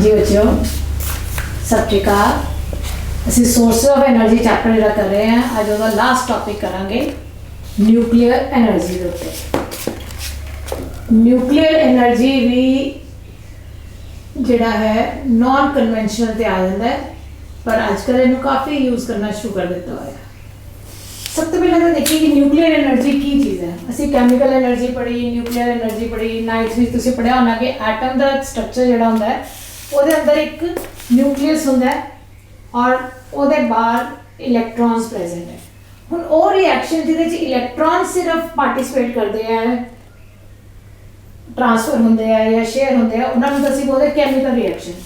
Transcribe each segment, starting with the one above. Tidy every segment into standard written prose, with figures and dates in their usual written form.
जी बच्चों, सत श्री अकाल। ਅਸੀਂ ਸੋਰਸਿਸ ਆਫ એનર્ਜੀ ਚੈਪਟਰ ਜਿਹੜਾ ਕਰ ਰਹੇ ਹਾਂ, ਅੱਜ ਉਹਦਾ ਲਾਸਟ ਟੌਪਿਕ ਕਰਾਂਗੇ ਨਿਊਕਲੀਅਰ એનર્ਜੀ ਦੇ ਉੱਤੇ। ਨਿਊਕਲੀਅਰ એનર્ਜੀ ਵੀ ਜਿਹੜਾ ਹੈ ਨॉन ਕਨਵੈਨਸ਼ਨਲ ਤੇ ਆ ਜਾਂਦਾ ਹੈ, ਪਰ ਅੱਜ ਕੱਲ੍ਹ ਇਹਨੂੰ ਕਾਫੀ ਯੂਜ਼ ਕਰਨਾ ਸ਼ੁਰੂ ਕਰ ਦਿੱਤਾ ਹੋਇਆ। ਸਭ ਤੋਂ ਪਹਿਲਾਂ ਤਾਂ ਦੇਖੀਏ ਕਿ ਨਿਊਕਲੀਅਰ એનર્ਜੀ ਕੀ ਚੀਜ਼ ਹੈ। ਅਸੀਂ ਕੈਮੀਕਲ એનર્ਜੀ ਪੜ੍ਹੀ, ਨਿਊਕਲੀਅਰ એનર્ਜੀ ਪੜ੍ਹੀ, ਨਾਈਟਸ ਵਿੱਚ ਤੁਸੀਂ ਪੜ੍ਹਿਆ ਹੋਣਾ ਕਿ ਐਟਮ ਦਾ ਸਟਰਕਚਰ ਜਿਹੜਾ ਹੁੰਦਾ ਹੈ ਉਹਦੇ ਅੰਦਰ ਇੱਕ ਨਿਊਕਲੀਅਸ ਹੁੰਦਾ ਹੈ ਔਰ ਉਹਦੇ ਬਾਹਰ ਇਲੈਕਟ੍ਰॉन्स ਪ੍ਰੈਜ਼ੈਂਟ ਹੈ। ਹੁਣ ਉਹ ਰਿਐਕਸ਼ਨ ਜਿਹਦੇ 'ਚ ਇਲੈਕਟ੍ਰॉन ਸਿਰਫ ਪਾਰਟਿਸਿਪੇਟ ਕਰਦੇ ਆ, ट्रांसफर होंगे या शेयर होंगे, उन्होंने ਅਸੀਂ बोलते केमिकल रिएक्शन।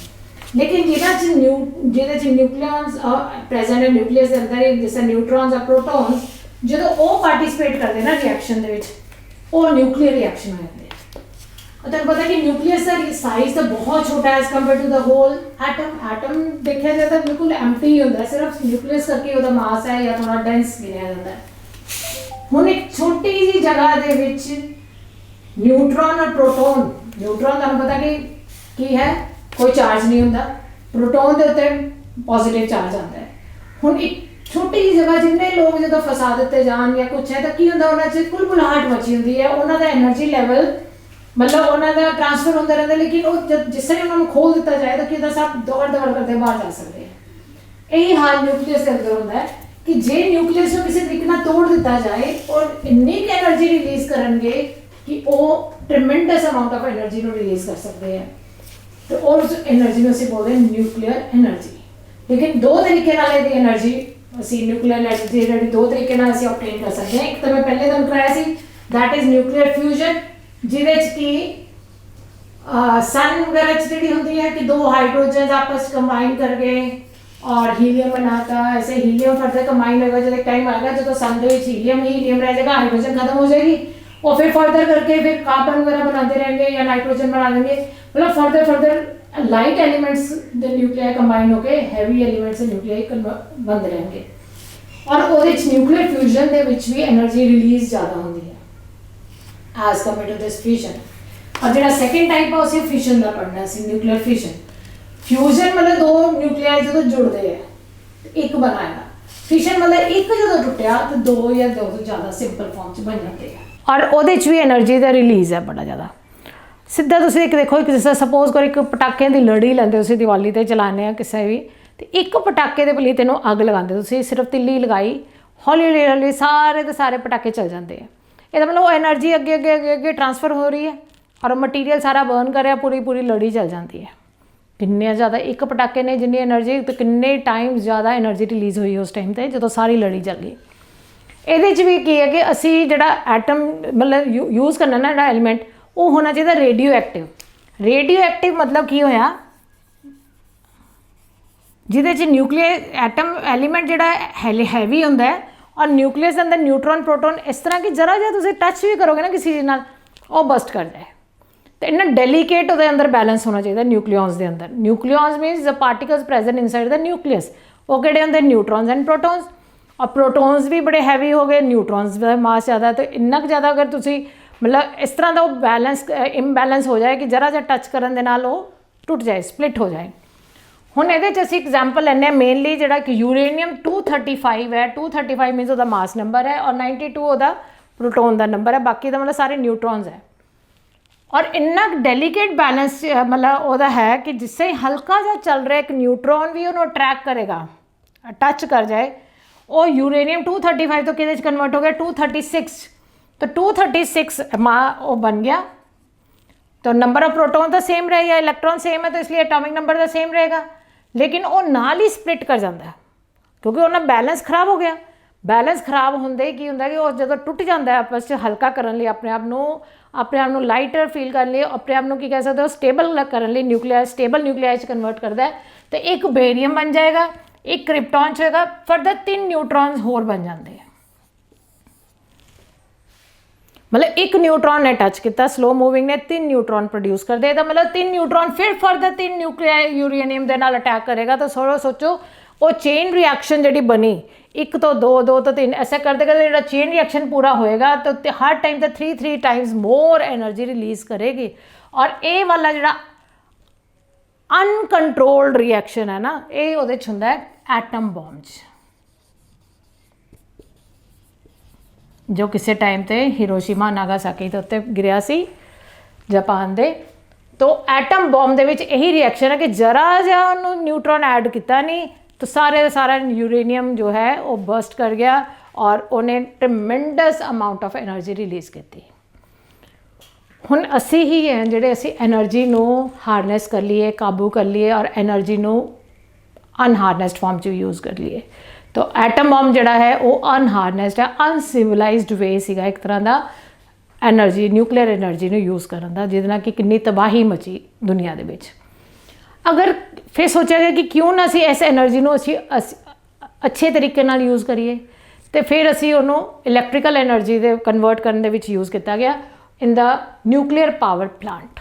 लेकिन ਜਿਹਦੇ ਚ ਨਿਊਕਲੀਅਸ ਪ੍ਰੈਜ਼ੈਂਟ ਹੈ ਨਿਊਕਲੀਅਸ ਦੇ ਅੰਦਰ, ਜਿਸ ਨਿਊਟਰॉन्स ਆ ਪ੍ਰੋਟੋਨਸ, ਜਦੋਂ ਉਹ ਪਾਰਟਿਸਿਪੇਟ ਕਰਦੇ ਨਾ ਰਿਐਕਸ਼ਨ ਦੇ ਵਿੱਚ, ਉਹ ਨਿਊਕਲੀਅਰ ਰਿਐਕਸ਼ਨ ਹੋ ਜਾਂਦੀ ਹੈ। ਤੁਹਾਨੂੰ ਪਤਾ ਕਿ ਨਿਊਕਲੀਅਸ ਦਾ ਸਾਈਜ਼ ਤਾਂ ਬਹੁਤ ਛੋਟਾ ਹੈ as compared to the whole atom. Atom ਦੇਖਿਆ ਜਾਏ ਤਾਂ ਬਿਲਕੁਲ ਐਮਟੀ ਹੀ ਹੁੰਦਾ, ਸਿਰਫ ਨਿਊਕਲੀਅਸ ਕਰਕੇ ਉਹਦਾ ਮਾਸ ਹੈ ਜਾਂ ਥੋੜਾ ਡੈਂਸ ਗਿਣਿਆ ਜਾਂਦਾ ਹੈ। ਹੁਣ ਇੱਕ ਛੋਟੀ ਜਿਹੀ ਜਗ੍ਹਾ ਦੇ ਵਿੱਚ न्यूट्रॉन और प्रोटोन, न्यूट्रॉन ਤੁਹਾਨੂੰ ਪਤਾ ਕਿ ਕੀ ਹੈ, ਕੋਈ ਚਾਰਜ ਨਹੀਂ ਹੁੰਦਾ। ਪ੍ਰੋਟੋਨ ਦੇ ਉੱਤੇ ਪੋਜ਼ਿਟਿਵ ਚਾਰਜ ਆਉਂਦਾ ਹੈ। ਹੁਣ ਇੱਕ ਛੋਟੀ ਜਿਹੀ ਜਗ੍ਹਾ ਜਿੰਨੇ ਲੋਕ ਜਦੋਂ ਫਸਾ ਦਿੱਤੇ ਜਾਣ ਜਾਂ ਕੁਛ ਹੈ ਤਾਂ ਕੀ ਹੁੰਦਾ, ਉਹਨਾਂ 'ਚ ਕੁਲਬੁਲਾਹਟ ਮਚੀ ਹੁੰਦੀ ਹੈ, ਉਹਨਾਂ ਦਾ એનર્ਜੀ ਲੈਵਲ ਮਤਲਬ ਉਹਨਾਂ ਦਾ ਟ੍ਰਾਂਸਫਰ ਹੁੰਦਾ ਰਹਿੰਦਾ। ਲੇਕਿਨ ਉਹ ਜਿਸ ਤਰ੍ਹਾਂ ਉਹਨਾਂ ਨੂੰ ਖੋਲ ਦਿੱਤਾ ਜਾਏ ਤਾਂ ਕੀ ਹੁੰਦਾ, ਸਭ ਦੌੜ ਕਰਦੇ ਬਾਹਰ ਜਾ ਸਕਦੇ ਆ। ਇਹੀ ਹਾਲ ਨਿਊਕਲੀਅਸ ਦੇ ਅੰਦਰ ਹੁੰਦਾ ਹੈ ਕਿ ਜੇ ਨਿਊਕਲੀਅਸ ਨੂੰ ਕਿਸੇ ਤਰੀਕੇ ਨਾਲ ਤੋੜ ਦਿੱਤਾ ਜਾਏ ਔਰ ਇੰਨੀ ਕੁ એનર્ਜੀ ਰਿਲੀਜ਼ ਕਰਨਗੇ ਕਿ ਉਹ ਟ੍ਰਿਮੈਂਡਸ ਅਮਾਉਂਟ ਆਫ એનર્ਜੀ ਨੂੰ ਰਿਲੀਜ਼ ਕਰ ਸਕਦੇ ਆ, ਤੇ ਉਸ એનર્ਜੀ ਨੂੰ ਅਸੀਂ ਬੋਲਦੇ ਹਾਂ ਨਿਊਕਲੀਅਰ એનર્ਜੀ। ਲੇਕਿਨ ਦੋ ਤਰੀਕੇ ਨਾਲ ਇਹਦੀ એનર્ਜੀ ਅਸੀਂ ਨਿਊਕਲੀਅਰ એનર્ਜੀ ਜਿਹੜੀ ਦੋ ਤਰੀਕੇ ਨਾਲ ਅਸੀਂ ਆਬਟੇਨ ਕਰ ਸਕਦੇ ਹਾਂ। ਇੱਕ ਤਾਂ ਮੈਂ ਪਹਿਲੇ ਤੁਹਾਨੂੰ ਕਰਾਇਆ ਸੀ, ਦੈਟ ਇਜ਼ ਨਿਊਕਲੀਅਰ ਫਿਊਜ਼ਨ, ਜਿਹਦੇ 'ਚ ਕਿ ਸਨ ਵਗੈਰਾ 'ਚ ਜਿਹੜੀ ਹੁੰਦੀ ਹੈ ਕਿ ਦੋ ਹਾਈਡਰੋਜਨ ਆਪਸ 'ਚ ਕੰਬਾਈਨ ਕਰਕੇ और हीलियम बनाता, ऐसे हीलियम फर्दर कंबाइन होगा, जब एक टाइम आएगा जो तो सन के हीलियम रह जाएगा, हाइड्रोजन खत्म हो जाएगी और फिर फर्दर करके फिर कार्बन वगैरह बनाते रहेंगे या नाइट्रोजन बना देंगे। मतलब further light elements nuclei combine होकर हैवी एलिमेंट्स न्यूक्लियाई बनते रहेंगे। और ਉਹਦੇ ਚ न्यूक्लियर फ्यूजन ਦੇ ਵਿੱਚ ਵੀ એનર્ਜੀ ਰਿਲੀਜ਼ ਜ਼ਿਆਦਾ ਹੁੰਦੀ ਹੈ as compared to this fusion. और ਜਿਹੜਾ ਸੈਕੰਡ ਟਾਈਪ ਆ ਅਸੀਂ ਫਿਊਜ਼ਨ ਦਾ ਪੜ੍ਹਨਾ ਸੀ, ਨਿਊਕਲੀਅਰ ਫਿਊਜ਼ਨ। ਫਿਊਜ਼ਨ मतलब दो न्यूक्लियाई ਜਦੋਂ ਜੁੜਦੇ ਆ ਇੱਕ ਬਣਾਏਗਾ। ਫਿਊਜ਼ਨ मतलब ਇੱਕ ਜਦੋਂ ਟੁੱਟਿਆ ਤਾਂ ਦੋ ਜਾਂ ਦੋ ਤੋਂ ਜ਼ਿਆਦਾ ਸਿੰਪਲ ਫਾਰਮ 'ਚ ਬਣ ਜਾਂਦੇ ਆ ਔਰ ਉਹਦੇ 'ਚ ਵੀ એનર્ਜੀ ਦਾ ਰਿਲੀਜ਼ ਹੈ ਬੜਾ ਜ਼ਿਆਦਾ। ਸਿੱਧਾ ਤੁਸੀਂ ਇੱਕ ਦੇਖੋ, ਇੱਕ ਜਿਸ ਤਰ੍ਹਾਂ ਸਪੋਜ਼ ਕਰੋ ਇੱਕ ਪਟਾਕਿਆਂ ਦੀ ਲੜੀ ਲੈਂਦੇ ਤੁਸੀਂ ਦੀਵਾਲੀ 'ਤੇ ਚਲਾਉਂਦੇ ਆ ਕਿਸੇ ਵੀ, ਤੇ ਇੱਕ ਪਟਾਕੇ ਦੇ ਪਲੀਤੇ ਨੂੰ ਅੱਗ ਲਗਾਉਂਦੇ ਤੁਸੀਂ, ਸਿਰਫ ਤਿੱਲੀ ਲਗਾਈ, ਹੌਲੀ ਹੌਲੀ ਹੌਲੀ ਸਾਰੇ ਦੇ ਸਾਰੇ ਪਟਾਕੇ ਚੱਲ ਜਾਂਦੇ ਆ। ਇਹਦਾ ਮਤਲਬ ਉਹ એનર્ਜੀ ਅੱਗੇ ਅੱਗੇ ਅੱਗੇ ਅੱਗੇ ਟ੍ਰਾਂਸਫਰ ਹੋ ਰਹੀ ਹੈ ਔਰ ਮਟੀਰੀਅਲ ਸਾਰਾ ਬਰਨ ਕਰ ਰਿਹਾ, ਪੂਰੀ ਲੜੀ ਚੱਲ ਜਾਂਦੀ ਹੈ। ਕਿੰਨੇ ਜ਼ਿਆਦਾ ਇੱਕ ਪਟਾਕੇ ਨੇ ਜਿੰਨੀ એનર્ਜੀ, ਤੇ ਕਿੰਨੇ ਟਾਈਮ ਜ਼ਿਆਦਾ એનર્ਜੀ ਰਿਲੀਜ਼ ਹੋਈ ਉਸ ਟਾਈਮ 'ਤੇ ਜਦੋਂ ਸਾਰੀ ਲੜੀ ਚੱਲ ਗਈ। ਇਹਦੇ 'ਚ ਵੀ ਕੀ ਹੈ ਕਿ ਅਸੀਂ ਜਿਹੜਾ ਐਟਮ ਮਤਲਬ ਯੂਜ਼ ਕਰਨਾ ਨਾ ਜਿਹੜਾ ਐਲੀਮੈਂਟ, ਉਹ ਹੋਣਾ ਚਾਹੀਦਾ ਰੇਡੀਓ ਐਕਟਿਵ। ਰੇਡੀਓ ਐਕਟਿਵ ਮਤਲਬ ਕੀ ਹੋਇਆ, ਜਿਹਦੇ 'ਚ ਨਿਊਕਲੀਅਰ ਐਟਮ ਐਲੀਮੈਂਟ ਜਿਹੜਾ ਹੈਵੀ ਹੁੰਦਾ ਹੈ ਔਰ ਨਿਊਕਲੀਅਸ ਦੇ ਅੰਦਰ ਨਿਊਟਰॉन ਪ੍ਰੋਟੋਨ ਇਸ ਤਰ੍ਹਾਂ ਕਿ ਜ਼ਰਾ ਜਿਹਾ ਤੁਸੀਂ ਟੱਚ ਵੀ ਕਰੋਗੇ ਨਾ ਕਿਸੇ ਚੀਜ਼ ਨਾਲ, ਉਹ ਬਸਟ ਕਰਦਾ ਹੈ। ਤੇ ਇੰਨਾ ਡੈਲੀਕੇਟ ਉਹਦੇ ਅੰਦਰ ਬੈਲੈਂਸ ਹੋਣਾ ਚਾਹੀਦਾ ਨਿਊਕਲੀਓਨਸ ਦੇ ਅੰਦਰ। ਨਿਊਕਲੀਓਨਸ ਮੀਨਸ ਦ ਪਾਰਟੀਕਲਸ ਪ੍ਰੈਜ਼ੈਂਟ ਇਨਸਾਈਡ ਦ ਨਿਊਕਲੀਅਸ। ਉਹ ਕਿਹੜੇ ਹੁੰਦੇ, ਨਿਊਟਰॉन्स ਐਂਡ ਪ੍ਰੋਟੋਨਸ। और प्रोटोन्स भी बड़े हैवी हो गए, न्यूट्रॉन्स का मास ज़्यादा, तो इन्ना ज़्यादा अगर तुसी मतलब इस तरह का बैलेंस इम्बैलेंस हो जाए कि जरा जा टच करन दे नाल वो टुट जाए, स्प्लिट हो जाए। हुण इहदे च असीं एग्जाम्पल लैंदे मेनली जिहड़ा कि यूरेनियम 235 है, 235 मीनस उसदा मास नंबर है और 92 ਉਹਦਾ प्रोटोन का नंबर है, बाकी तो मतलब सारे न्यूट्रॉन्स है। और इन्ना डेलीकेट बैलेंस मतलब ਉਹਦਾ है कि जिससे हल्का जा चल रहा एक न्यूट्रॉन भी ਉਹਨੂੰ अट्रैक्ट करेगा, टच कर जाए, ਉਹ यूरेनियम 235 तो किधर कन्वर्ट हो गया 236, तो 236 वो बन गया। तो नंबर ऑफ प्रोटोन तो सेम रहेगा, इलेक्ट्रॉन सेम है, तो इसलिए एटॉमिक नंबर तो सेम रहेगा, लेकिन वो नाल ही स्प्लिट कर जाता है क्योंकि उन्हें बैलेंस खराब हो गया। बैलेंस खराब होंदे की होंदा कि वो जो टुट जाता है आपस में, हल्का करने लिए अपने आप को लाइटर फील करने लिए, अपने आप को की कह सकते हो स्टेबल करने लिए न्यूक्लियाई, स्टेबल न्यूक्लियाई कन्वर्ट करता है। तो एक बेरियम बन जाएगा, एक क्रिप्टॉन होएगा, फर्दर 3 न्यूट्रॉन्स होर बन जाते हैं। मतलब एक न्यूट्रॉन ने टच किया, स्लो मूविंग ने 3 न्यूट्रॉन प्रोड्यूस कर दिया, मतलब 3 न्यूट्रॉन फिर फर्दर 3 न्यूक्लियाई यूरेनियम के नाल अटैक करेगा। तो सोचो वो चेन रिएक्शन जी बनी, एक तो दो, दो तो 3, ऐसा करते करते जो चेन रिएक्शन पूरा होएगा तो हर टाइम तो 3 टाइम्स मोर एनर्जी रिलीज़ करेगी। और ये वाला जो अनकंट्रोल्ड रिएक्शन है ना, ये ਉਹਦੇ 'ਚ ਹੁੰਦਾ है एटम बॉम्ब जो किसी टाइम ते हिरोशिमा नागासाकी के उत्ते गिरिया सी जापान दे। तो एटम बॉम्ब दे विच यही रिएक्शन है कि जरा जा उन्होंने न्यूट्रॉन ऐड किया नहीं तो सारे सारा यूरेनियम जो है वो बर्स्ट कर गया और उन्हें tremendous amount of energy release की। हुण असी ही हैं जिहड़े असी एनर्जी नू हारनैस कर लीए, काबू कर लीए और एनर्जी नू अनहारनैस्ड फॉर्म च यूज़ कर लीए। तो एटम बॉम्ब जिहड़ा है वो अनहारनैस्ड है, अनसिविलाइज्ड वे सीगा एक तरह का एनर्जी, न्यूक्लीयर एनर्जी नू यूज़ करन दा, जिहदे नाल कि कितनी तबाही मची दुनिया दे विच। अगर फिर सोचा गया कि क्यों ना असी इस एनर्जी नू असी अच्छे तरीके नाल यूज़ करिए, तो फिर असी उन्होंने इलैक्ट्रिकल एनर्जी दे कन्वर्ट करने दे विच यूज़ किया गया in the nuclear power plant.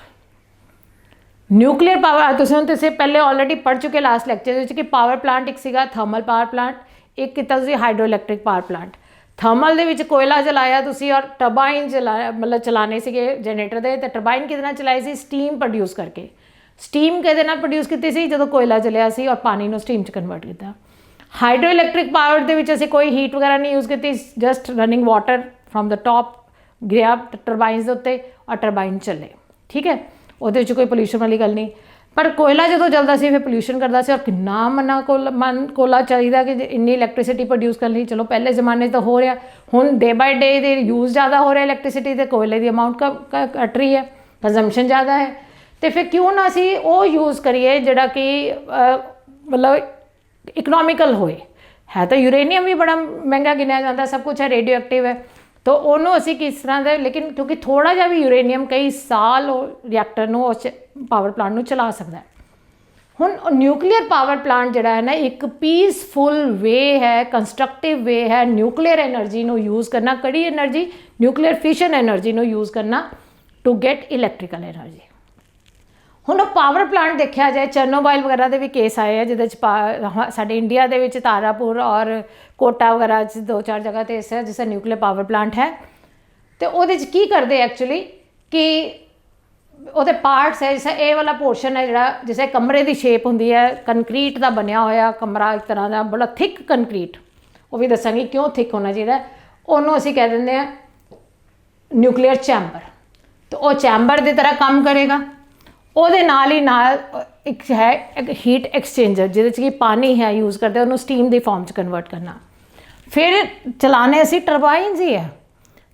Nuclear power तुसीं पहले ऑलरेडी पढ़ चुके लास्ट लैक्चर कि पावर प्लांट एक सीगा थर्मल पावर प्लांट, एक किता तुसीं hydro electric power plant. Thermal दे विच कोयला जलाया तुसीं और टरबाइन चलाया, मतलब चलाने सीगे जनरेटर दे, तो टरबाइन किहदे नाल चलाई सी, स्टीम प्रोड्यूस करके। स्टीम किहदे नाल प्रोड्यूस कीती सी, जदों कोयला जलिया सी और पानी नूं स्टीम च कन्वर्ट किया। हाइड्रो इलैक्ट्रिक पावर दे विच असीं कोई हीट वगैरह नहीं यूज़ की, just running water from the top गिरिया टरबाइनस के उत्ते और टरबाइन चले, ठीक है, वो कोई पोल्यूशन वाली गल नहीं। पर कोयला जो चलता सी फिर पोल्यूशन करता सी और कितना कोला चाहिए कि इन्नी इलैक्ट्रिसिटी प्रोड्यूस करनी। चलो पहले जमाने तो हो रहा, हुण day by day they use ज़्यादा हो रहा इलैक्ट्रिसिटी, तो कोयले की अमाउंट घट रही है, कंजम्पशन ज़्यादा है। तो फिर क्यों ना असी वो यूज़ करिए जिहड़ा कि मतलब इकनॉमिकल होए। है तो यूरेनियम भी बड़ा महंगा गिनिया जाता, सब कुछ है रेडियो एक्टिव है, तो उन्होंने असी किस तरह दे, लेकिन क्योंकि थोड़ा जा भी यूरेनियम कई साल रिएक्टर नूं उस पावर प्लांट नूं चला सकता है। हुण न्यूक्लीयर पावर प्लांट जिहड़ा है ना एक पीसफुल वे है, कंस्ट्रक्टिव वे है न्यूक्लीयर एनर्जी नूं यूज़ करना, कड़ी एनर्जी न्यूक्लीयर फिशन एनर्जी नूं यूज़ करना टू गेट इलैक्ट्रिकल एनर्जी। हुण पावर प्लांट देखा जाए, चरनोबाइल वगैरह के भी केस आए हैं जिहदे साडे इंडिया दे विच तारापुर और कोटा वगैरह 2-4 जगह तो इस जिस न्यूक्लीयर पावर प्लांट है। तो वो की करते एक्चुअली कि वो पार्ट्स है, जैसे ए वाला पोर्शन है जिहड़ा जिसे कमरे की शेप होंदी है, कंक्रीट का बनया होया कमरा एक तरह का बड़ा थिक कंक्रीट, वो भी दसांगी क्यों थिक होना चाहिए, उन्होंने असीं कह देंगे हैं न्यूक्लीयर चैंबर। तो वो चैंबर की तरह काम करेगा, ਉਹਦੇ ਨਾਲ ਹੀ ਨਾਲ एक है एक हीट एक्सचेंजर जिहदे कि पानी है यूज़ करते उन्होंने स्टीम की फॉर्म च कन्वर्ट करना। फिर चलाने असी टरबाइनस ही है,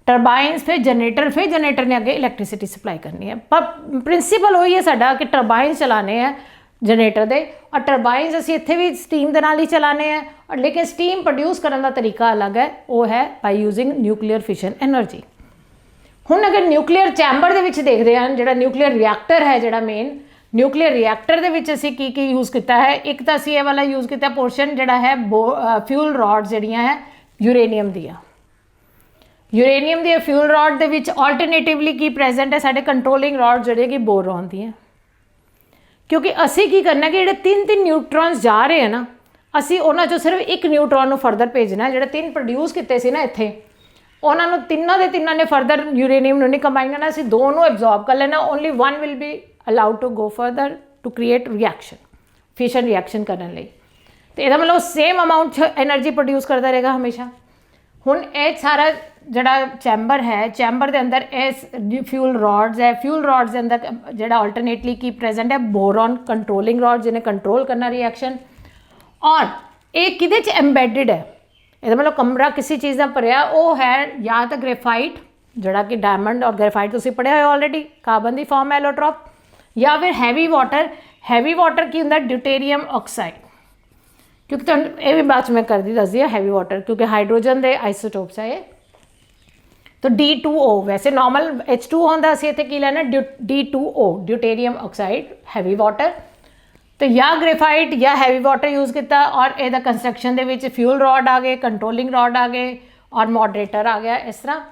टरबाइनस फिर जनरेटर ने अगे इलैक्ट्रिसिटी सप्लाई करनी है। पर प्रिंसीपल वही है साडा कि टरबाइनस चलाने हैं जनरेटर दे, और टरबाइनस असी इत्थे भी स्टीम दे नाल ही चलाने हैं, और लेकिन स्टीम प्रोड्यूस करने का तरीका अलग है, वो है by using nuclear fission energy. हुण अगर न्यूक्लीयर चैंबर दे विच देखते हैं, जिहड़ा न्यूक्लीयर रिएक्टर है, जिहड़ा मेन न्यूक्लीयर रिएक्टर दे विच असीं की यूज़ किया है, एक तो असीं ये वाला यूज़ किया पोर्शन जिहड़ा है फ्यूल रॉड्स जिहड़ियां है यूरेनियम दी फ्यूल रॉड दे विच ऑल्टरनेटिवली की प्रेजेंट है साडे कंट्रोलिंग रॉड जिहड़े कि बोरॉन दी है। क्योंकि असीं की करना कि जिहड़े 3 न्यूट्रॉन्स जा रहे हैं ना, असीं उन्हां चों सिर्फ एक न्यूट्रॉन नूं फर्दर भेजना, जिहड़े 3 प्रोड्यूस किए सी ना इत्थे, उन्होंने तीनों ने फर्दर यूरेनियम नहीं कंबाइन करना, असीं 2 नूं एब्जॉर्ब कर लेना, only 1 will be allowed to go further to create reaction, fission reaction करने लई। तो यदा मतलब सेम अमाउंट एनर्जी प्रोड्यूस करता रहेगा हमेशा। हुण ये सारा जिहड़ा चैंबर है, चैंबर के अंदर ये फ्यूल रॉड्स है, फ्यूल रॉड्स के अंदर जिहड़ा अल्टरनेटली की प्रेजेंट है बोरॉन कंट्रोलिंग रॉड जिन्हें कंट्रोल करना रिएक्शन, और एक किहदे च एम्बेडिड है, ये मतलब कमरा किसी चीज़ का भरिया, वो है या तो ग्रेफाइट जोड़ा कि डायमंड और ग्रेफाइट तुसीं पढ़िया हो ऑलरेडी, कार्बन की फॉर्म है एलोट्रॉप, या फिर हैवी वाटर की होंगे ड्यूटेरियम ऑक्साइड, क्योंकि तुहानूं ये भी बाद में कर दी दस दी हैवी वाटर, क्योंकि हाइड्रोजन के आइसोटोप्स है ये। तो D2O वैसे नॉर्मल H2 होंदा, असीं इत्थे की लेना D2O deuterium oxide heavy water. तो या ग्रेफाइट या हैवी वाटर यूज़ किया, और यदा कंस्ट्रक्शन के फ्यूल रॉड आ गए, कंट्रोलिंग रॉड आ गए और मॉडरेटर आ गया इस तरह।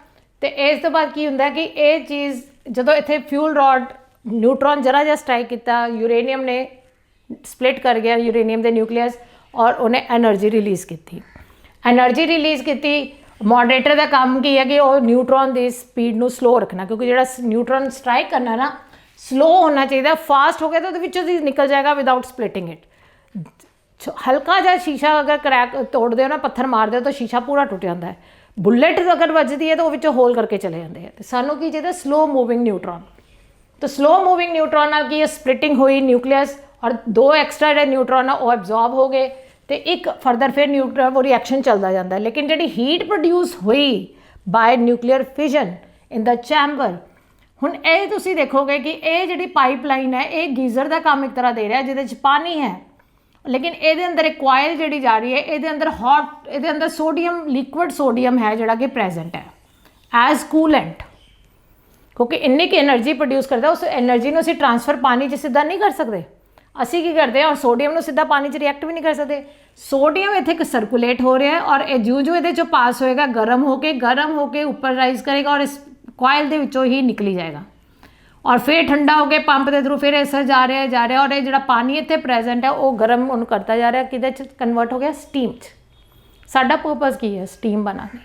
तो इस तो बाद की होंदा कि ये चीज़ जो इत्थे फ्यूल रॉड न्यूट्रॉन जरा जा स्ट्राइक किया, यूरेनियम ने स्प्लिट कर गया यूरेनियम के न्यूक्लियस, और उन्हें एनर्जी रिलीज़ की। मॉडरेटर का काम की है कि वो न्यूट्रॉन की स्पीड को स्लो रखना, क्योंकि जो न्यूट्रॉन स्ट्राइक करना ना स्लो होना चाहिए, फास्ट हो गया तो विचों ਦੀ निकल जाएगा विदाउट स्प्लिटिंग इट। हल्का जिहा शीशा अगर क्रैक तोड़ दो ना, पत्थर मार दो तो शीशा पूरा टुट जाता है। बुलेट अगर वजदी है तो विचों होल करके चले जाते हैं। तो सानू की चाहिए स्लो मूविंग न्यूट्रॉन। तो स्लो मूविंग न्यूट्रॉन नाल की स्प्लिटिंग हुई न्यूक्लियस और 2 एक्सट्रा जो न्यूट्रॉन है वो एब्जॉर्ब हो गए तो एक फरदर फिर न्यूट्रॉन वो रिएक्शन चलता जाता है। लेकिन जी हीट प्रोड्यूस हुई by nuclear fission in the chamber, हुण ये तुसीं देखोगे कि ये जी पाइपलाइन है ये गीज़र का काम एक तरह दे रहा है जिहदे पानी है, लेकिन ये अंदर एक कॉयल जी जा रही है, ये अंदर हॉट ये अंदर सोडियम लिक्विड सोडियम है जोड़ा कि प्रेजेंट है एज कूलेंट, क्योंकि इन्नी की एनर्जी प्रोड्यूस करता उस एनर्जी को असीं ट्रांसफर पानी च सीधा नहीं कर सकते। असी की करते हैं और सोडियम को सीधा पानी च रिएक्ट भी नहीं कर सकते। सोडियम इत्थे सर्कुलेट हो रहा है और जो जो ये पास होएगा गर्म होके ऊपर राइज करेगा और इस कॉयल के विचों ही निकली जाएगा और फिर ठंडा हो गया पंप के थ्रू फिर इस जा रहा है और ये जो पानी इत्थे प्रेजेंट है वो गर्म उन्होंने करता जा रहा है, कि कन्वर्ट हो गया स्टीम च। साडा पर्पज़ की है स्टीम बनानी।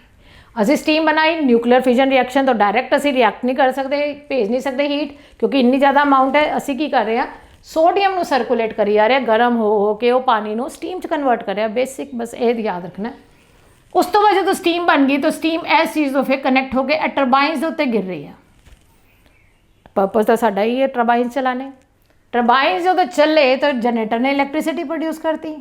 असी स्टीम बनाई न्यूक्लियर फिजन रिएक्शन तो डायरैक्ट असी रिएक्ट नहीं कर सकते, भेज नहीं सकते हीट, क्योंकि इन्नी ज़्यादा अमाउंट है। असी की कर रहे हैं सोडियम को सर्कुलेट करी जा रहा है, गर्म हो के वो पानी को स्टीम च कन्वर्ट कर रहा है। बेसिक बस ये याद रखना। उस तो बाद जो स्टीम बन गई तो स्टीम इस चीज़ तो फिर कनैक्ट हो गए टरबाइनस के उत्ते गिर रही है। पर्पज़ तो साडा ही है टरबाइनस चलाने। टरबाइनस जो तो चले तो जनरेटर ने इलैक्ट्रिसिटी प्रोड्यूस करती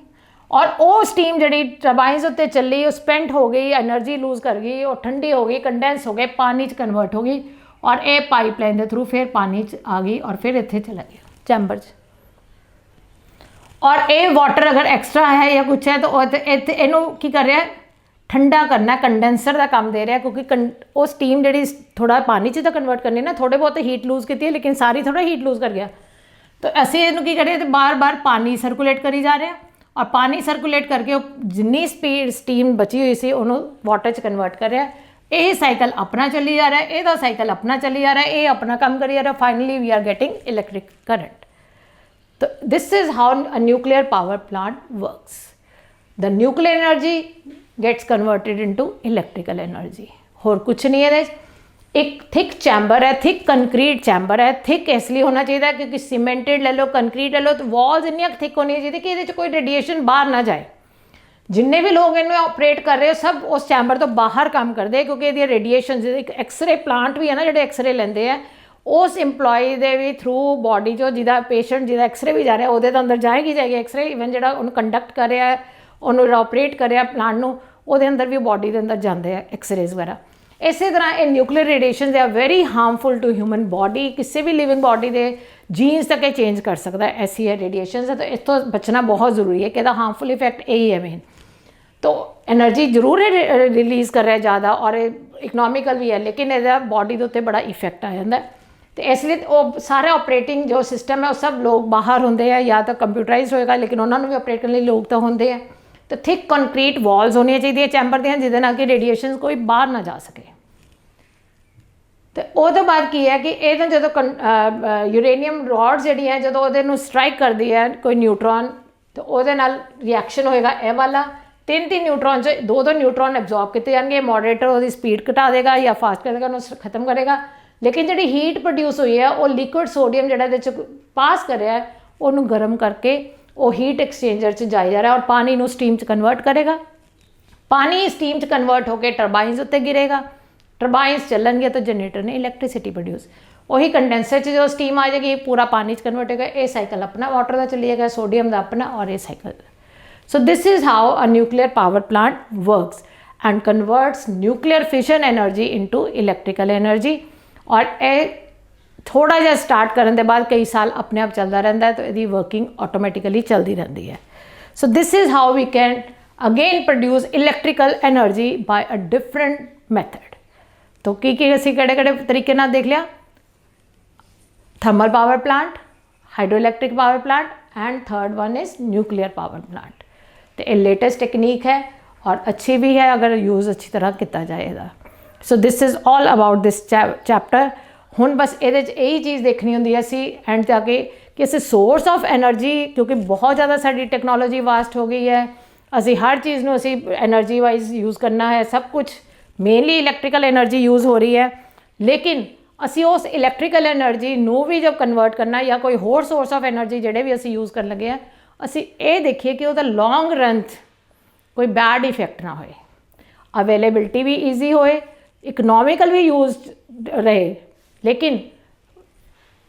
और वो स्टीम जी टरबाइनस उत्ते चली वो स्पेंट हो गई, एनर्जी लूज कर गई और ठंडी हो गई, कंडेंस हो गए, पानी च कन्वर्ट हो गई और ये पाइपलाइन के थ्रू फिर पानी च आ गई और फिर इत्थे चला गया चैंबर च। और ये वाटर अगर एक्सट्रा है या कुछ है तो इनू की कर रहा है ठंडा करना, कंडेंसर का काम दे रहा है, क्योंकि वो स्टीम जी थोड़ा पानी च तो कन्वर्ट करनी ना, थोड़े बहुत हीट लूज की है लेकिन सारी थोड़ा हीट लूज कर गया। तो असीं इनू की करिए बार बार पानी सर्कुलेट करी जा रहे हैं और पानी सर्कुलेट करके जिन्नी स्पीड स्टीम बची हुई सी उन्होंने वाटर च कन्वर्ट कर रहा है। ये साइकिल अपना चली जा रहा है, यदा साइकिल अपना चली जा रहा है, ये अपना काम करी जा रहा है। Finally we are getting electric current. तो this is how a nuclear power plant works. The nuclear energy gets converted into electrical energy. होर कुछ नहीं है। एक थिक चैम्बर है, थिक कंक्रीट चैम्बर है। थिक इसलिए होना चाहिए क्योंकि सीमेंटेड ले लो, कंक्रीट ले लो तो वॉल्स इन्नी थिक होनी चाहिए कि ये कोई रेडिएशन बाहर ना जाए। जिन्ने भी लोग इन्हें ऑपरेट कर रहे हो सब उस चैम्बर तो बाहर काम करते हैं, क्योंकि ये रेडिएशन एक एक्सरे प्लांट भी है ना जो एक्सरे लेंदे हैं उस इंपलॉय के भी थ्रू बॉडी जो जिदा पेशेंट जिदा एक्सरे भी जा रहा है वो तो अंदर जाएगी एक्सरे। इवन जो उन्होंने कंडक्ट कर रहा है उन्होंने ऑपरेट कर रहा है प्लांट में वो अंदर भी बॉडी के अंदर जाते हैं एक्सरेज वगैरह। इस तरह ये nuclear radiation they are very harmful to human body. किसी भी लिविंग बॉडी के जीन्स तक ये चेंज कर सकता है ऐसी है रेडिएशन से। तो इस तो बचना बहुत ज़रूरी है कि हार्मफुल इफेक्ट यही है मेन। तो एनर्जी जरूर है रिलीज़ कर रहा है ज़्यादा और इकनॉमिकल भी है, लेकिन यदा बॉडी के उत्ते बड़ा इफेक्ट आ जाता है। तो इसलिए वो सारे ऑपरेटिंग जो सिस्टम है वो सब लोग बाहर होंगे हैं, या तो कंप्यूटराइज होएगा लेकिन उन्होंने भी ऑपरेट करने लोग तो होंगे हैं। तो थिक कंक्रीट वॉल्स होनी चाहिए चैम्बर दी जिहदे नाल कि रेडिएशन कोई बाहर ना जा सके। तो वो बाद की है कि ये जो यूरेनियम रॉड्स जी हैं जो वो स्ट्राइक करती है कोई न्यूट्रॉन तो वो रिएक्शन होएगा ए वाला। 3 न्यूट्रॉन से 2 न्यूट्रॉन एब्जॉर्ब किए जाएंगे। मॉडरेटर वो स्पीड घटा देगा या फास्ट कर देगा, उन्होंने खत्म करेगा। लेकिन जी हीट प्रोड्यूस हुई है वो लिक्विड सोडियम जो पास कर रहा है उन्होंने गर्म करके वो हीट एक्सचेंजर च जाई जा रहा है और पानी को स्टीम च कन्वर्ट करेगा। पानी स्टीम च कन्वर्ट होकर टरबाइनस उत्ते गिरेगा। टरबाइनस चलनगे तो जनरेटर ने इलैक्ट्रिसिटी प्रोड्यूस, वही कंडेंसर च जो स्टीम आ जाएगी पूरा पानी च कन्वर्ट होगा। ये साइकिल अपना वाटर का चली जाएगा, सोडियम का अपना और ये cycle. So this is how a nuclear power plant works and converts nuclear fission energy into electrical energy. और ये थोड़ा जहा स्टार्ट करने के बाद कई साल अपने आप चलता रहता है तो यदी वर्किंग ऑटोमैटिकली चलती रहती है। So this is how we can again produce electrical energy by a different method. तो की असी किहड़े तरीके नाल देख लिया, thermal power plant, hydroelectric power plant and third one is nuclear power plant. तो ये लेटेस्ट टेक्नीक है और अच्छी भी है अगर यूज़ अच्छी तरह किया जाएगा। सो this is all about this chapter. हुण बस ये यही चीज़ देखनी होंगी असी एंड जाके कि असी सोर्स ऑफ एनर्जी, क्योंकि बहुत ज़्यादा साडी टेक्नोलॉजी वास्ट हो गई है, असी हर चीज़ नूं असी एनर्जी वाइज यूज़ करना है, सब कुछ मेनली इलैक्ट्रिकल एनर्जी यूज़ हो रही है। लेकिन ਅਸੀਂ ਉਸ ਇਲੈਕਟ੍ਰੀਕਲ એનર્ਜੀ ਨੂੰ ਵੀ ਜਦ ਕਨਵਰਟ ਕਰਨਾ ਜਾਂ ਕੋਈ ਹੋਰ ਸੋਰਸ ਆਫ એનર્ਜੀ ਜਿਹੜੇ ਵੀ ਅਸੀਂ ਯੂਜ਼ ਕਰਨ ਲੱਗੇ ਆ, ਅਸੀਂ ਇਹ ਦੇਖੀਏ ਕਿ ਉਹਦਾ ਲੌਂਗ ਰਨ ਕੋਈ ਬੈਡ ਇਫੈਕਟ ਨਾ ਹੋਏ, ਅਵੇਲੇਬਿਲਟੀ ਵੀ ਈਜ਼ੀ ਹੋਏ, ਇਕਨੋਮਿਕਲ ਵੀ ਯੂਜ਼ਡ ਰਹੇ, ਲੇਕਿਨ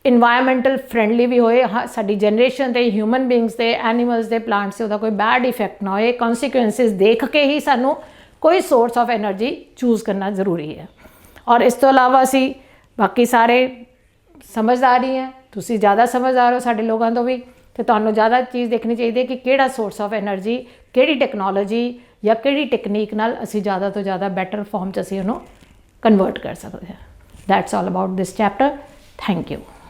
ਇਨਵਾਇਰਮੈਂਟਲ ਫਰੈਂਡਲੀ ਵੀ ਹੋਏ, ਸਾਡੀ ਜਨਰੇਸ਼ਨ 'ਤੇ, ਹਿਊਮਨ ਬੀਇੰਗਸ 'ਤੇ, ਐਨੀਮਲਸ ਦੇ, ਪਲਾਂਟਸ 'ਤੇ ਉਹਦਾ ਕੋਈ ਬੈਡ ਇਫੈਕਟ ਨਾ ਹੋਏ। ਕੌਨਸੀਕੁਐਂਸਿਸ ਦੇਖ ਕੇ ਹੀ ਸਾਨੂੰ ਕੋਈ ਸੋਰਸ ਆਫ એનર્ਜੀ ਚੂਜ਼ ਕਰਨਾ ਜ਼ਰੂਰੀ ਹੈ। ਔਰ ਇਸ ਤੋਂ ਇਲਾਵਾ ਅਸੀਂ ਬਾਕੀ ਸਾਰੇ ਸਮਝਦਾਰ ਹੀ ਹੈ, ਤੁਸੀਂ ਜ਼ਿਆਦਾ ਸਮਝਦਾਰ ਹੋ ਸਾਡੇ ਲੋਕਾਂ ਤੋਂ ਵੀ, ਅਤੇ ਤੁਹਾਨੂੰ ਜ਼ਿਆਦਾ ਚੀਜ਼ ਦੇਖਣੀ ਚਾਹੀਦੀ ਹੈ ਕਿ ਕਿਹੜਾ ਸੋਰਸ ਆਫ એનર્ਜੀ, ਕਿਹੜੀ ਟੈਕਨੋਲੋਜੀ ਜਾਂ ਕਿਹੜੀ ਟੈਕਨੀਕ ਨਾਲ ਅਸੀਂ ਜ਼ਿਆਦਾ ਤੋਂ ਜ਼ਿਆਦਾ ਬੈਟਰ ਫਾਰਮ 'ਚ ਅਸੀਂ ਉਹਨੂੰ ਕਨਵਰਟ ਕਰ ਸਕਦੇ ਹਾਂ। That's all about this chapter. Thank you.